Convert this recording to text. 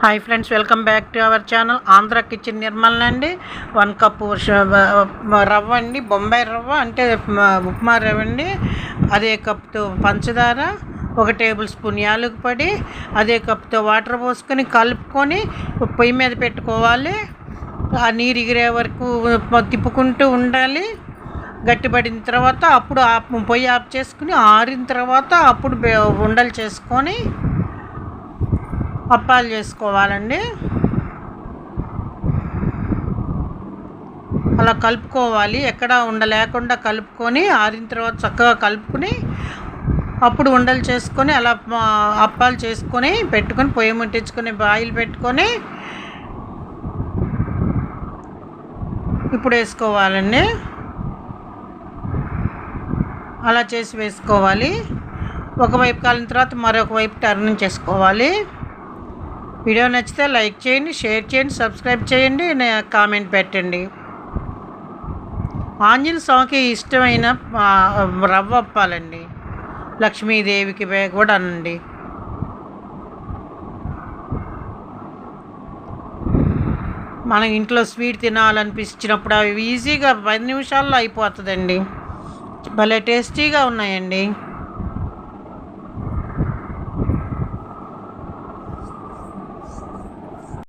Hi friends, welcome back to our channel Andhra kitchen Nirmal అండి. 1 cup రవ్వ అండి, బొంబాయి రవ్వ అంటే ఉప్మా రవ్వ అండి. అదే కప్తో పంచదార, 1 టేబుల్ స్పూన్ యాలకుపొడి, అదే కప్తో వాటర్ పోసుకొని కలుపుకొని పొయ్యి మీద పెట్టుకోవాలి. ఆ నీరు ఎగిరే వరకు తిప్పుకుంటూ ఉండాలి. గట్టిపడిన తర్వాత అప్పుడు పొయ్యి ఆఫ్ చేసుకుని ఆరిన తర్వాత అప్పుడు ఉండలు చేసుకొని అప్పాలు చేసుకోవాలండి. అలా కలుపుకోవాలి, ఎక్కడ ఉండలేకుండా కలుపుకొని ఆరిన తర్వాత చక్కగా కలుపుకొని అప్పుడు ఉండలు చేసుకొని అలా అప్పాలు చేసుకొని పెట్టుకొని పొయ్యి ముట్టించుకొని ఆయిల్ పెట్టుకొని ఇప్పుడు వేసుకోవాలండి. అలా చేసి వేసుకోవాలి. ఒకవైపు కాలిన తర్వాత మరొక వైపు టర్న్ చేసుకోవాలి. వీడియో నచ్చితే లైక్ చేయండి, షేర్ చేయండి, సబ్స్క్రైబ్ చేయండి, కామెంట్ పెట్టండి. ఆంజనేయ స్వామికి ఇష్టమైన రవ్వ అప్పాలండి, లక్ష్మీదేవికి కూడా అనండి. మన ఇంట్లో స్వీట్ తినాలనిపించినప్పుడు అవి ఈజీగా 10 నిమిషాల్లో అయిపోతుందండి. భలే టేస్టీగా ఉన్నాయండి.